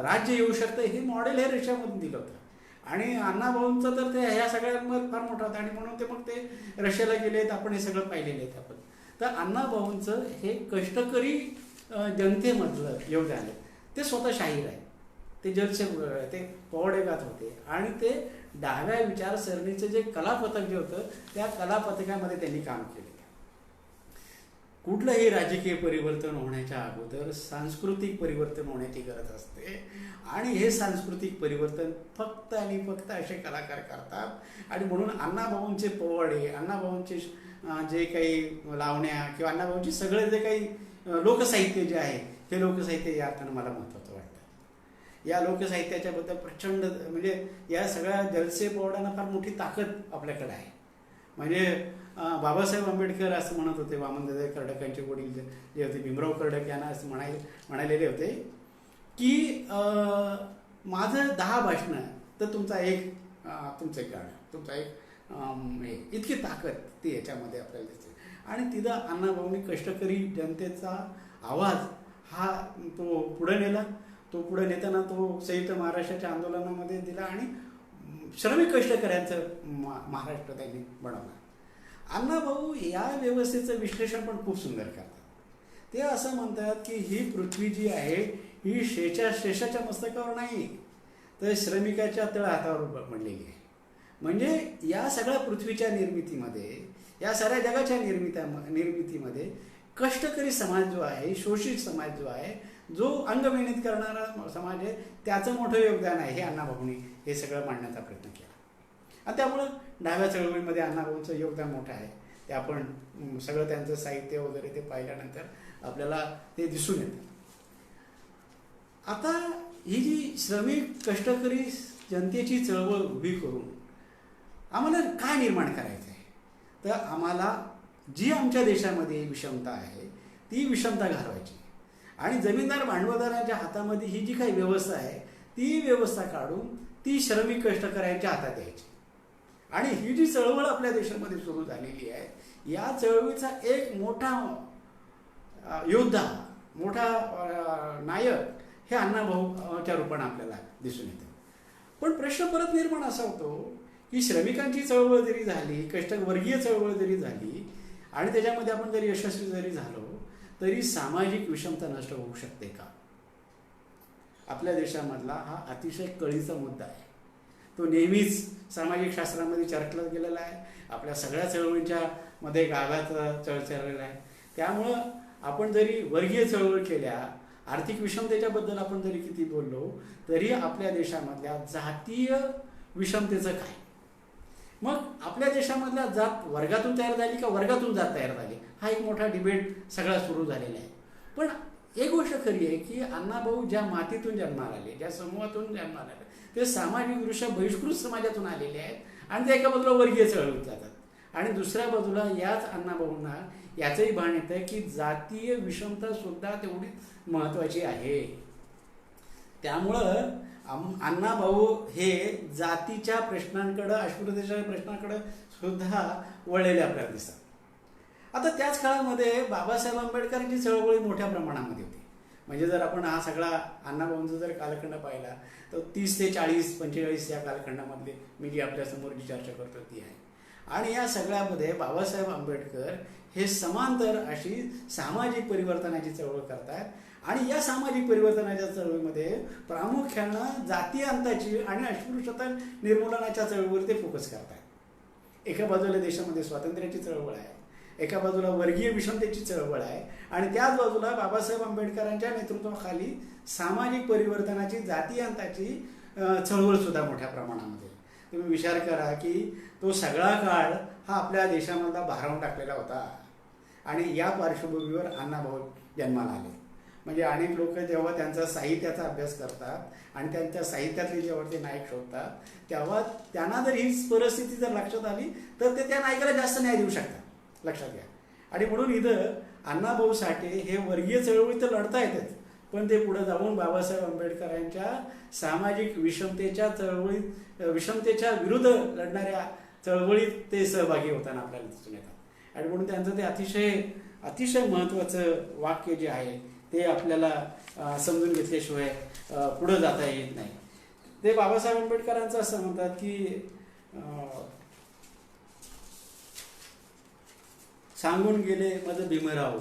राज्य येऊ शकतं, हे मॉडेल हे रशियामधून दिलं होतं. आणि अण्णाभाऊंचं तर ते ह्या सगळ्यांमध्ये फार मोठा होता आणि म्हणून ते मग ते रशियाला गेलेत. आपण हे सगळं पाहिलेलं आहे आपण. तर अण्णाभाऊंचं हे कष्टकरी जनतेमधलं योगदान आहे. ते स्वतः शाहीर आहे, ते जलसे, ते पोवाडे गात होते आणि ते डाव्या विचारसरणीचं जे कलापथक जे होतं, त्या कलापथकामध्ये त्यांनी काम केले. कुठलंही राजकीय परिवर्तन होण्याच्या अगोदर सांस्कृतिक परिवर्तन होण्याची गरज असते आणि हे सांस्कृतिक परिवर्तन फक्त आणि फक्त असे कलाकार करतात. आणि म्हणून अण्णाभाऊंचे पोवाडे, अण्णाभाऊंचे जे काही लावण्या किंवा अण्णाभाऊंचे सगळे जे काही लोकसाहित्य जे आहे, हे लोकसाहित्य या अर्थानं मला महत्त्वाचं वाटतं. या लोकसाहित्याच्याबद्दल प्रचंड, म्हणजे या सगळ्या जलसे पोवाड्यांना फार मोठी ताकद आपल्याकडे आहे. म्हणजे बाबासाहेब आंबेडकर असं म्हणत होते, वामनदादा कर्डकांचे वडील जे होते भीमराव कर्डक यांना असं म्हणालेले होते की माझं 10 भाषणं तर तुमचं एक गाणं, तुमचा एक इतकी ताकद ती याच्यामध्ये आपल्याला दिसते. आणि तिथं अण्णाभाऊंनी कष्टकरी जनतेचा आवाज हा तो पुढे नेला. तो पुढे नेताना तो संयुक्त महाराष्ट्राच्या आंदोलनामध्ये दिला आणि श्रमिक कष्टकऱ्यांचं महाराष्ट्र त्यांनी बनवलं. अण्णाभाऊ या व्यवस्थेचं विश्लेषण पण खूप सुंदर करतात. ते असं म्हणतात की ही पृथ्वी जी आहे, ही शेषाच्या मस्तकावर नाही, तर श्रमिकाच्या तळहातावर बनलेली आहे. म्हणजे या सगळ्या पृथ्वीच्या निर्मितीमध्ये, या साऱ्या जगाच्या निर्मितीमध्ये कष्टकरी समाज जो आहे, शोषित समाज जो आहे, जो अंगमेहनत करणारा समाज आहे, त्याचं मोठं योगदान आहे. हे अण्णाभाऊंनी हे सगळं मांडण्याचा प्रयत्न केला. आणि त्यामुळं डाव्या चळवळीमध्ये अण्णाभाऊंचं योगदान मोठं आहे. ते आपण सगळं त्यांचं साहित्य वगैरे ते पाहिल्यानंतर आपल्याला ते दिसून येतं. आता ही जी श्रमिक कष्टकरी जनतेची चळवळ उभी करून आम्हाला काय निर्माण करायचं आहे, तर आम्हाला जी आमच्या देशामध्ये विषमता आहे, ती विषमता घालवायची. आणि जमीनदार भांडवलदारांच्या हातामध्ये ही जी काही व्यवस्था आहे ती व्यवस्था काढून ती श्रमिक कष्टकऱ्यांच्या हातात यायची. आणि ही जी चळवळ आपल्या देशामध्ये सुरू झालेली आहे या चळवळीचा एक मोठा योद्धा, मोठा नायक हे अण्णाभाऊच्या रूपाने आपल्याला दिसून येतं. पण प्रश्न परत निर्माण असा होतो की श्रमिकांची चळवळ जरी झाली, कष्टवर्गीय चळवळ जरी झाली आणि त्याच्यामध्ये आपण जरी यशस्वी जरी झालो तरी सामाजिक विषमता नष्ट होऊ शकते का? आपल्या देशामधला हा अतिशय कळीचा मुद्दा आहे. तो नेहमीच सामाजिक शास्त्रामध्ये चर्चला गेलेला आहे. आपल्या सगळ्या चळवळींच्या मध्ये गावात चर्चलेला आहे. त्यामुळं आपण जरी वर्गीय चळवळ केल्या, आर्थिक विषमतेच्याबद्दल आपण जरी किती बोललो तरी आपल्या देशामधल्या जातीय विषमतेचं काय? मग आपल्या देशामधल्या जात वर्गातून तयार झाली का वर्गातून जात तयार झाली हा एक मोठा डिबेट सगळा सुरू झालेला आहे. पण एक गोष्ट खरी आहे की अण्णाभाऊ ज्या मातीतून जन्माला आले, ज्या समूहातून जन्माला आले ते सामाजिकदृष्ट्या बहिष्कृत समाजातून आलेले आहेत आणि ते एका बाजूला वर्गीय चळवळीत जातात आणि दुसऱ्या बाजूला याच अण्णाभाऊंना याचंही भान येतं की जातीय विषमता सुद्धा तेवढीच महत्त्वाची आहे. त्यामुळं अण्णाभाऊ हे जातीच्या प्रश्नांकडं, अस्पृश्यतेच्या प्रश्नाकडं सुद्धा वळलेले आपल्याला दिसतात. आता त्याच काळामध्ये बाबासाहेब आंबेडकरांची चळवळी मोठ्या प्रमाणामध्ये होती. म्हणजे जर आपण हा सगळा अण्णाभाऊंचा जर कालखंड पाहिला तर 30 ते 40, 45 या कालखंडामधले मी जी आपल्यासमोर जी चर्चा करतो ती आहे. आणि या सगळ्यामध्ये बाबासाहेब आंबेडकर हे समांतर अशी सामाजिक परिवर्तनाची चळवळ करतात आणि या सामाजिक परिवर्तनाच्या चळवळीमध्ये प्रामुख्यानं जातीय अंताची आणि अस्पृश्यता निर्मूलनाच्या चळवळीवर ते फोकस करतात. एका बाजूला देशामध्ये स्वातंत्र्याची चळवळ आहे, एका बाजूला वर्गीय विषमतेची चळवळ आहे आणि त्याच बाजूला बाबासाहेब आंबेडकरांच्या नेतृत्वाखाली सामाजिक परिवर्तनाची, जातीय अंताची चळवळ सुद्धा मोठ्या प्रमाणामध्ये. तुम्ही विचार करा की तो सगळा काळ हा आपल्या देशामधला भारावून टाकलेला होता आणि या पार्श्वभूमीवर अण्णाभाऊ जन्माला आले. म्हणजे अनेक लोक जेव्हा त्यांचा साहित्याचा अभ्यास करतात आणि त्यांच्या साहित्यातले जेव्हा ते नायक शोधतात तेव्हा त्यांना जर ही परिस्थिती जर लक्षात आली तर ते त्या नायकाला जास्त न्याय देऊ शकतात, लक्षात घ्या. आणि म्हणून इथं अण्णाभाऊ साठे हे वर्गीय चळवळी तर लढता येतात पण ते पुढे जाऊन बाबासाहेब आंबेडकरांच्या सामाजिक विषमतेच्या चळवळीत, विषमतेच्या विरुद्ध लढणाऱ्या चळवळीत ते सहभागी होताना आपल्याला दिसून येतात. आणि म्हणून त्यांचं ते अतिशय महत्त्वाचं वाक्य जे आहे ते आपल्याला समजून घेतल्याशिवाय पुढं जाता येत नाही. ते बाबासाहेब आंबेडकरांचं असं म्हणतात की सांगून गेले मज भीमराव,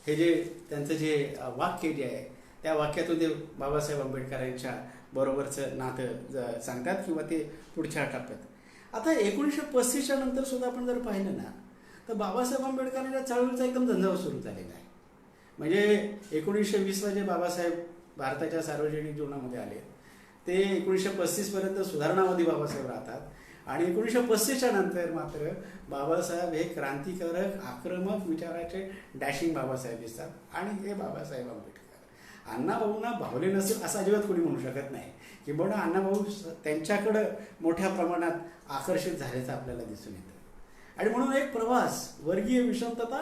हे जे त्यांचं जे वाक्य जे आहे त्या वाक्यातून ते बाबासाहेब आंबेडकरांच्या बरोबरचं नातं सांगतात किंवा ते पुढच्या टप्प्यात. आता 1935च्या नंतर सुद्धा आपण जर पाहिलं ना तर बाबासाहेब आंबेडकरांच्या चळवळीचा एकदम झंझावात सुरू झालेला आहे. म्हणजे 1920ला जे बाबासाहेब भारताच्या सार्वजनिक जीवनामध्ये आले ते 1935पर्यंत सुधारणावादी बाबासाहेब राहतात आणि 1935च्या नंतर मात्र बाबासाहेब हे क्रांतिकारक, आक्रमक विचाराचे डॅशिंग बाबासाहेब दिसतात आणि हे बाबासाहेब आंबेडकर. अण्णाभाऊंना भावले नसेल असं अजिबात कोणी म्हणू शकत नाही. किंबहुना अण्णाभाऊ त्यांच्याकडं मोठ्या प्रमाणात आकर्षित झाल्याचं आपल्याला दिसून येतं. आणि म्हणून एक प्रवास, वर्गीय विषमता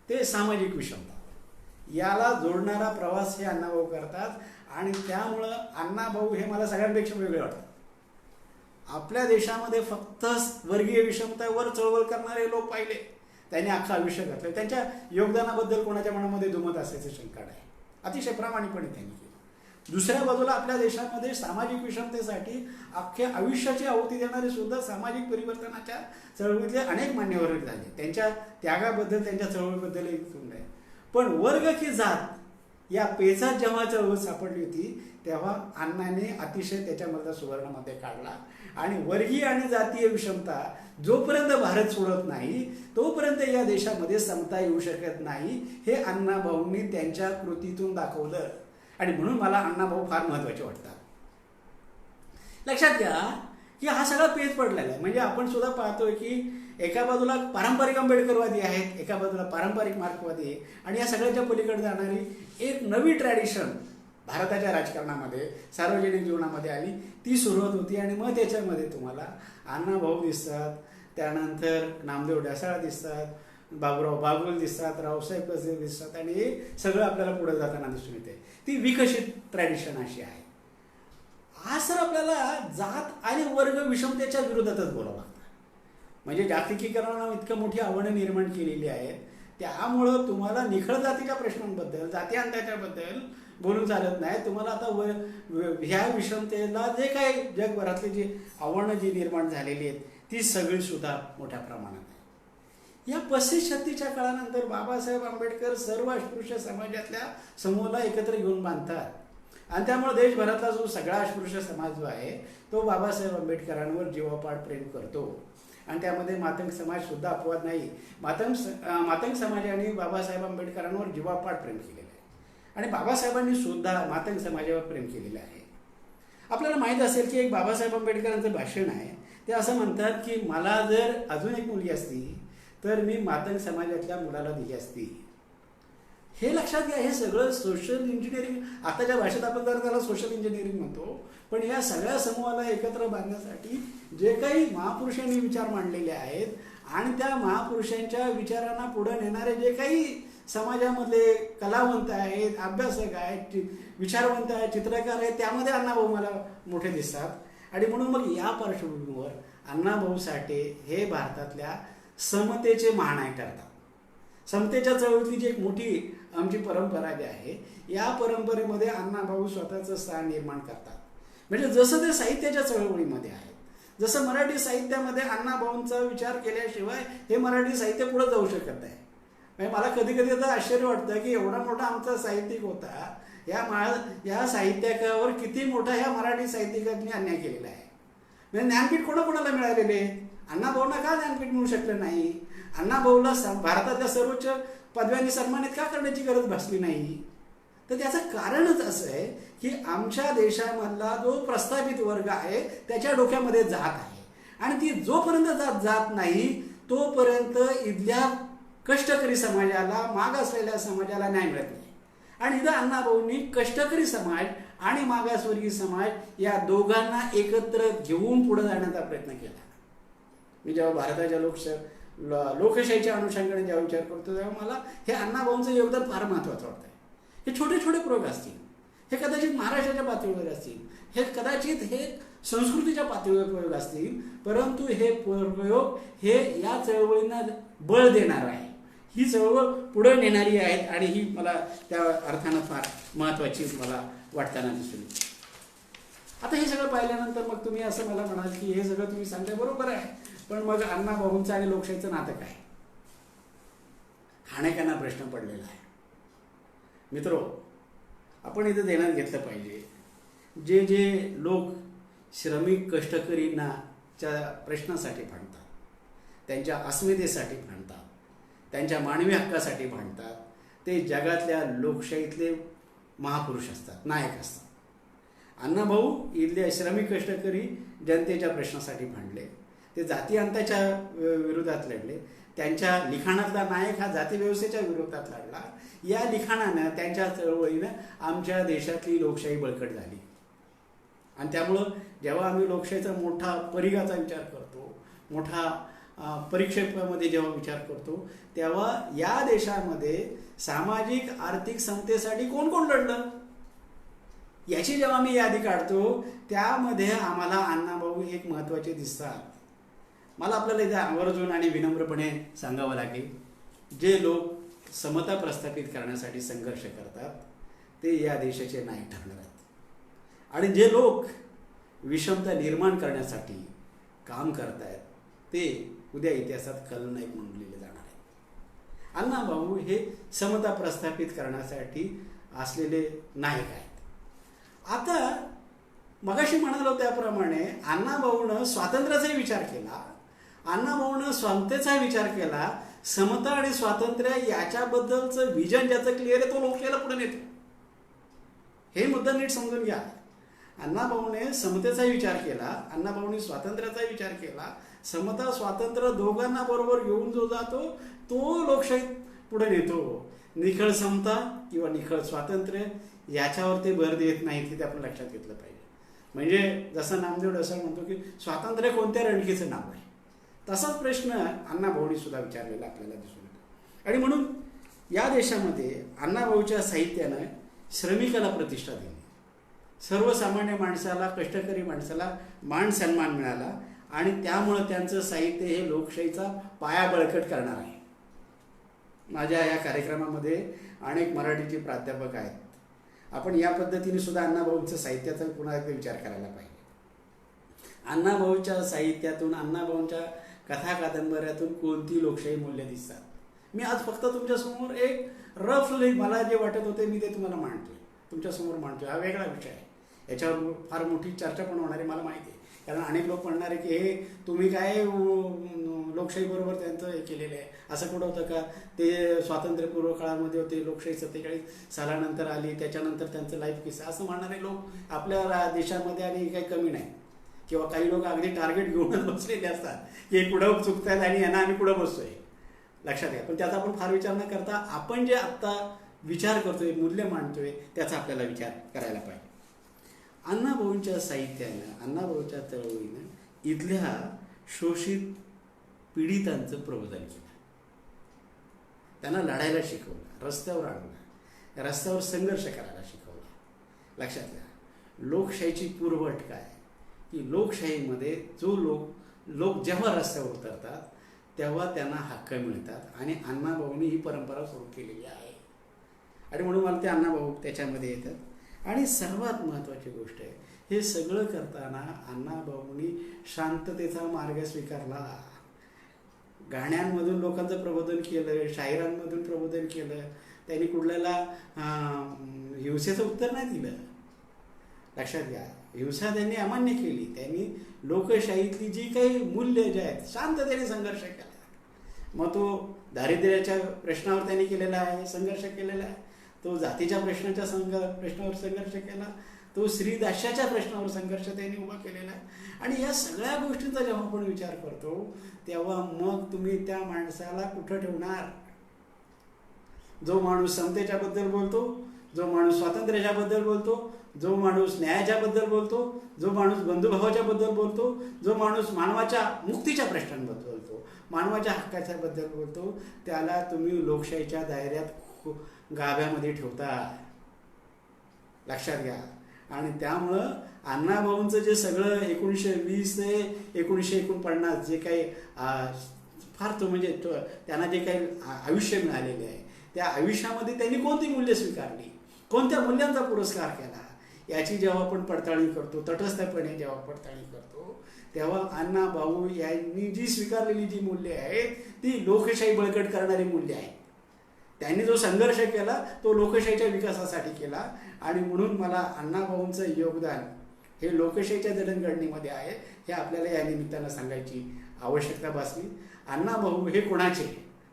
ते सामाजिक विषमता याला जोडणारा प्रवास हे अण्णाभाऊ करतात आणि त्यामुळं अण्णाभाऊ हे मला सगळ्यांपेक्षा वेगळे वाटतात. आपल्या देशामध्ये फक्त वर्गीय विषमतेवर चळवळ करणारे लोक पाहिले, त्यांनी अख्खं आयुष्य घातलं. त्यांच्या योगदानाबद्दल कोणाच्या मनामध्ये दुमत असायचं शंका नाही, अतिशय प्रामाणिकपणे त्यांनी केलं. दुसऱ्या बाजूला आपल्या देशामध्ये सामाजिक विषमतेसाठी अख्ख्या आयुष्याची आहुती देणारे सुद्धा सामाजिक परिवर्तनाच्या चळवळीतले अनेक मान्यवर झाले. त्यांच्या त्यागाबद्दल, त्यांच्या चळवळीबद्दल एक आहे. पण वर्ग की जात या पेचात जेव्हा चळवळ सापडली होती तेव्हा अण्णाने अतिशय त्याच्यामधला सुवर्णमध्ये काढला आणि वर्गीय आणि जातीय विषमता जोपर्यंत भारत सोडत नाही तोपर्यंत या देशामध्ये समता येऊ शकत नाही हे अण्णाभाऊंनी त्यांच्या कृतीतून दाखवलं. आणि म्हणून मला अण्णाभाऊ फार महत्त्वाचे वाटतात. लक्षात घ्या की हा सगळा पेच पडलेला आहे. म्हणजे आपण सुद्धा पाहतोय की एका बाजूला पारंपरिक आंबेडकरवादी आहेत, एका बाजूला पारंपरिक मार्क्सवादी आहे आणि या सगळ्याच्या पलीकडे जाणारी एक नवी ट्रॅडिशन भारताच्या राजकारणामध्ये, सार्वजनिक जीवनामध्ये आली. ती सुरुवात होती आणि मग त्याच्यामध्ये तुम्हाला अण्णाभाऊ दिसतात, त्यानंतर नामदेव ढसाळ दिसतात, बाबूराव बागुल दिसतात, रावसाहेब कसे दिसतात आणि हे सगळं आपल्याला पुढे जाताना दिसून येते. ती विकसित ट्रॅडिशन अशी आहे. आज तर आपल्याला जात आणि वर्ग विषमतेच्या विरोधातच बोलावं लागतं. म्हणजे जागतिकीकरणानं इतकं मोठी आव्हानं निर्माण केलेली आहेत. त्यामुळं तुम्हाला निखळ जातीच्या प्रश्नांबद्दल, जाती अंत्याच्याबद्दल बोलून चालत नाही. तुम्हाला आता ह्या विषमतेला जे काही जगभरातली जी आव्हानं जी निर्माण झालेली आहेत ती सगळी सुद्धा मोठ्या प्रमाणात आहे. या 35-36च्या काळानंतर बाबासाहेब आंबेडकर सर्व अस्पृश्य समाजातल्या समूहाला एकत्र घेऊन बांधतात आणि त्यामुळे देशभरातला जो सगळा अस्पृश्य समाज जो आहे तो बाबासाहेब आंबेडकरांवर जीवापाड प्रेम करतो. आणि त्यामध्ये मातंग समाज सुद्धा अपवाद नाही. मातंग समाजाने बाबासाहेब आंबेडकरांवर जीवापाड प्रेम केलेलं आहे आणि बाबासाहेबांनी सुद्धा मातंग समाजावर प्रेम केलेलं आहे. आपल्याला माहीत असेल की एक बाबासाहेब आंबेडकरांचं भाषण आहे. ते असं म्हणतात की मला जर अजून एक मुलगी असती तर मी मातंग समाजातल्या मुलाला दिली असती. हे लक्षात घ्या, हे सगळं सोशल इंजिनिअरिंग, आताच्या भाषेत आपण जर त्याला सोशल इंजिनिअरिंग म्हणतो, पण या सगळ्या समूहाला एकत्र बांधण्यासाठी जे काही महापुरुषांनी विचार मांडलेले आहेत आणि त्या महापुरुषांच्या विचारांना पुढे नेणारे जे काही समाजामधले कलावंत आहेत, अभ्यासक आहेत, विचारवंत आहेत, चित्रकार आहेत, त्यामध्ये अण्णाभाऊ मला मोठे दिसतात. आणि म्हणून मग या पार्श्वभूमीवर अण्णाभाऊ साठे हे भारतातल्या समतेचे महानायक ठरतात. समतेच्या चळवळीतली जी एक मोठी आमची परंपरा जी आहे, या परंपरेमध्ये अण्णाभाऊ स्वतःचं स्थान निर्माण करतात. म्हणजे जसं ते साहित्याच्या चळवळीमध्ये आहेत, जसं मराठी साहित्यामध्ये अण्णाभाऊंचा विचार केल्याशिवाय हे मराठी साहित्य पुढे जाऊ शकत नाही. म्हणजे मला कधी कधी आता आश्चर्य वाटतं की एवढा मोठा आमचा साहित्यिक होता, या साहित्यावर किती मोठा ह्या मराठी साहित्यिकांनी अन्याय केलेला आहे. म्हणजे ज्ञानपीठ कोणाकोणाला मिळालेले, अण्णाभाऊंना का ज्ञानपीठ मिळू शकलं नाही? अण्णाभाऊला भारतातल्या सर्वोच्च पदव्यांनी सन्मानित का करण्याची गरज भासली नाही? तर त्याचं कारणच असं आहे की आमच्या देशामधला जो प्रस्थापित वर्ग आहे त्याच्या डोक्यामध्ये जात आहे आणि ती जोपर्यंत जात नाही तोपर्यंत इथल्या कष्टकरी समाजाला, मागासलेल्या समाजाला न्याय मिळत नाही. आणि इथं अण्णाभाऊंनी कष्टकरी समाज आणि मागासवर्गीय समाज या दोघांना एकत्र घेऊन पुढे जाण्याचा प्रयत्न केला. मी जेव्हा भारताच्या लोकशाहीच्या अनुषंगाने जेव्हा विचार करतो तेव्हा मला हे अण्णाभाऊंचं योगदान फार महत्त्वाचं वाटतं. हे छोटे छोटे प्रयोग असतील, हे कदाचित महाराष्ट्राच्या पातळीवर असतील, हे कदाचित हे संस्कृतीच्या पातळीवर प्रयोग असतील, परंतु हे प्रयोग हे या चळवळींना बळ देणार आहे. ही चळवळ पुढे नेणारी आहेत आणि ही मला त्या अर्थानं फार महत्त्वाची मला वाटताना दिसून येते. आता हे सगळं पाहिल्यानंतर मग तुम्ही असं मला म्हणाल की हे सगळं तुम्ही सांगताय बरोबर आहे, पण मग अण्णाभाऊंचं आणि लोकशाहीचं नातं काय? अनेकांना प्रश्न पडलेला आहे. मित्रो, आपण इथं ध्यानात घेतलं पाहिजे, जे जे लोक श्रमिक कष्टकरींच्या प्रश्नासाठी भांडतात, त्यांच्या अस्मितेसाठी भांडतात, त्यांच्या मानवी हक्कासाठी भांडतात, ते जगातल्या लोकशाहीतले महापुरुष असतात, नायक असतात. अण्णाभाऊ इथले श्रमिक कष्टकरी जनतेच्या प्रश्नासाठी भांडले, ते जाती अंताच्या विरोधात लढले. त्यांच्या लिखाणातला नायक हा जाती व्यवस्थेच्या विरोधात लढला. या लिखाणानं, त्यांच्या चळवळीनं आमच्या देशातली लोकशाही बळकट झाली. आणि त्यामुळं जेव्हा आम्ही लोकशाहीचा मोठा परिघाचा विचार करतो, मोठा परिक्षेपामध्ये जेव्हा विचार करतो, तेव्हा या देशामध्ये सामाजिक आर्थिक समतेसाठी कोण कोण लढलं याची जेव्हा मी यादी काढतो, त्यामध्ये आम्हाला अण्णाभाऊ एक महत्त्वाचे दिसतात. मला आपल्याला इथे आवर्जून आणि विनम्रपणे सांगावं लागेल, जे लोक समता प्रस्थापित करण्यासाठी संघर्ष करतात ते या देशाचे नायक ठरणार आहेत आणि जे लोक विषमता निर्माण करण्यासाठी काम करत आहेत ते उद्या इतिहासात खलनायक म्हणून लिहिले जाणार आहेत. अण्णाभाऊ हे समता प्रस्थापित करण्यासाठी असलेले नायक आहेत. आता मगाशी म्हणालो त्याप्रमाणे अण्णाभाऊनं स्वातंत्र्याचा विचार केला, अण्णाभाऊनं समतेचा विचार केला. समता आणि स्वातंत्र्य याच्याबद्दलचं विजन ज्याचं क्लिअर आहे तो लोकशाहीला पुढे नेतो. हे मुद्दा नीट समजून घ्या. अण्णाभाऊने समतेचा विचार केला, अण्णाभाऊने स्वातंत्र्याचा विचार केला. समता स्वातंत्र्य दोघांना बरोबर घेऊन जो जातो तो लोकशाही पुढे नेतो. निखळ समता किंवा निखळ स्वातंत्र्य याच्यावर ते भर देत नाहीत, हे आपण लक्षात घेतलं पाहिजे. म्हणजे जसं नामदेव असं म्हणतो की स्वातंत्र्य कोणत्या रणकीचं नाव आहे, तसाच प्रश्न अण्णाभाऊंनी सुद्धा विचारलेला आपल्याला दिसून येतो. आणि म्हणून या देशामध्ये अण्णाभाऊच्या साहित्यानं श्रमिकाला प्रतिष्ठा दिली, सर्वसामान्य माणसाला, कष्टकरी माणसाला मान सन्मान मिळाला आणि त्यामुळं त्यांचं साहित्य हे लोकशाहीचा पाया बळकट करणार आहे. माझ्या या कार्यक्रमामध्ये अनेक मराठीचे प्राध्यापक आहेत. आपण या पद्धतीने सुद्धा अण्णाभाऊंचं साहित्याचा पुन्हा एकदा विचार करायला पाहिजे. अण्णाभाऊच्या साहित्यातून, अण्णाभाऊंच्या कथा कादंबऱ्यातून कोणती लोकशाही मूल्य दिसतात? मी आज फक्त तुमच्यासमोर एक रफली मला जे वाटत होते मी ते तुम्हाला मांडतोय, तुमच्यासमोर मांडतोय. हा वेगळा विषय आहे, याच्यावर फार मोठी चर्चा पण होणार आहे मला माहिती आहे. कारण अनेक लोक म्हणणार आहे की हे तुम्ही काय लोकशाहीबरोबर त्यांचं हे केलेलं आहे, असं कुठं होतं का? ते स्वातंत्र्यपूर्व काळामध्ये होते, लोकशाही 47 सालानंतर आली, त्याच्यानंतर त्यांचं लाईफ किस्सा, असं म्हणणारे लोक आपल्या देशामध्ये आणि काही कमी नाही. किंवा काही लोक अगदी टार्गेट घेऊनच बसलेले असतात की हे पुढं चुकतायत आणि यांना आम्ही पुढं बसतोय. लक्षात घ्या. पण त्याचा आपण फार विचार न करता आपण जे आत्ता विचार करतोय, मूल्य मांडतोय, त्याचा आपल्याला विचार करायला पाहिजे. अण्णाभाऊंच्या साहित्यानं, अण्णाभाऊच्या चळवळीनं इथल्या शोषित पीडितांचं प्रबोधन केलं, त्यांना लढायला शिकवलं, रस्त्यावर आणलं, रस्त्यावर संघर्ष करायला शिकवलं. लक्षात घ्या, लोकशाहीची पूर्वअट काय की लोकशाहीमध्ये जो लोक जेव्हा रस्त्यावर उतरतात तेव्हा त्यांना हक्क मिळतात आणि अण्णाभाऊंनी ही परंपरा सुरू केलेली आहे. आणि म्हणून मला ते अण्णाभाऊ त्याच्यामध्ये येतात. आणि सर्वात महत्त्वाची गोष्ट आहे, हे सगळं करताना अण्णाभाऊंनी शांततेचा मार्ग स्वीकारला. गाण्यांमधून लोकांचं प्रबोधन केलं, शाहिरांमधून प्रबोधन केलं. त्यांनी कुठल्याला हिंसेचं उत्तर नाही दिलं. लक्षात घ्या, हिंसा त्यांनी अमान्य केली. त्यांनी लोकशाहीतली जी काही मूल्य जे आहेत शांततेने संघर्ष केला. मग तो दारिद्र्याच्या प्रश्नावर त्यांनी केलेला आहे, संघर्ष केलेला आहे. तो जातीच्या प्रश्नावर संघर्ष केला. तो स्त्रीदास्याच्या प्रश्नावर संघर्ष त्यांनी उभा केलेला आहे. आणि या सगळ्या गोष्टींचा जेव्हा आपण विचार करतो तेव्हा मग तुम्ही त्या माणसाला कुठं ठेवणार? जो माणूस समतेच्या बद्दल बोलतो, जो माणूस स्वातंत्र्याच्या बद्दल बोलतो, जो माणूस न्यायाच्या बद्दल बोलतो, जो माणूस बंधुभावाच्या बद्दल बोलतो, जो माणूस मानवाच्या मुक्तीच्या प्रश्नांबद्दल बोलतो, मानवाच्या हक्काच्या बद्दल बोलतो, त्याला तुम्ही लोकशाहीच्या दायऱ्यात गाभ्यामध्ये ठेवता. लक्षात घ्या. आणि त्यामुळं अण्णाभाऊंचं जे सगळं 1920 ते 1949 जे काही फार तो म्हणजे त्यांना जे काही आयुष्य मिळालेले आहे त्या आयुष्यामध्ये त्यांनी कोणती मूल्य स्वीकारली, कोणत्या मूल्यांचा पुरस्कार केला, याची जेव्हा आपण पडताळणी करतो, तटस्थपणे जेव्हा पडताळणी करतो, तेव्हा अण्णाभाऊ यांनी जी स्वीकारलेली जी मूल्ये आहेत ती लोकशाही बळकट करणारी मूल्य आहेत. त्यांनी जो संघर्ष केला तो लोकशाहीच्या विकासासाठी केला. आणि म्हणून मला अण्णाभाऊंचं योगदान हे लोकशाहीच्या जडणघडणीमध्ये आहे हे आपल्याला या निमित्तानं सांगायची आवश्यकता भासली. अण्णाभाऊ हे कोणाचे,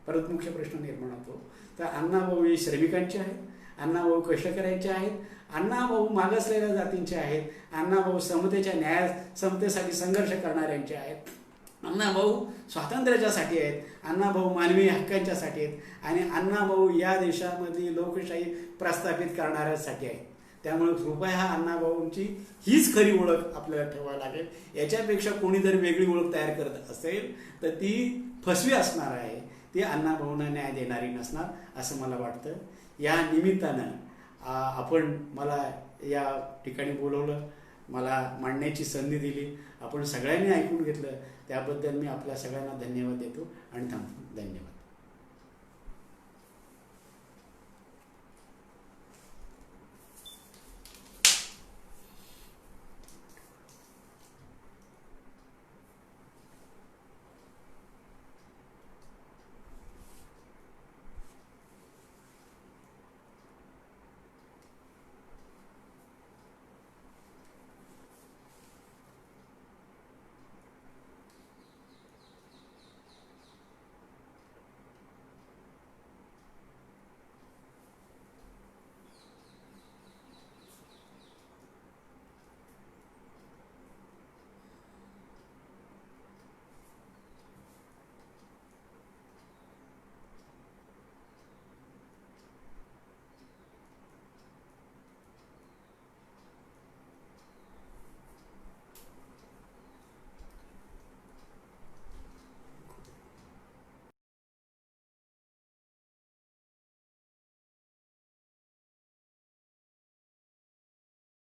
परत मुख्य प्रश्न निर्माण होतो. तर अण्णाभाऊ हे श्रमिकांचे आहेत, अण्णाभाऊ कष्टकऱ्यांचे आहेत, अण्णाभाऊ मागासलेल्या जातींचे आहेत, अण्णाभाऊ समतेसाठी संघर्ष करणाऱ्यांचे आहेत, अण्णाभाऊ स्वातंत्र्याच्यासाठी आहेत, अण्णाभाऊ मानवी हक्कांच्यासाठी आहेत आणि अण्णाभाऊ या देशामधली लोकशाही प्रस्थापित करणाऱ्यांसाठी आहेत. त्यामुळे कृपया हा अण्णाभाऊंची हीच खरी ओळख आपल्याला ठेवावी लागेल. याच्यापेक्षा कोणी जर वेगळी ओळख तयार करत असेल तर ती फसवी असणार आहे, ती अण्णाभाऊंना न्याय देणारी नसणार असं मला वाटतं. या निमित्तानं आपण मला या ठिकाणी बोलवलं, मला मांडण्याची संधी दिली, आपण सगळ्यांनी ऐकून घेतलं, त्याबद्दल मी आपल्या सगळ्यांना धन्यवाद देतो आणि थांबतो. धन्यवाद.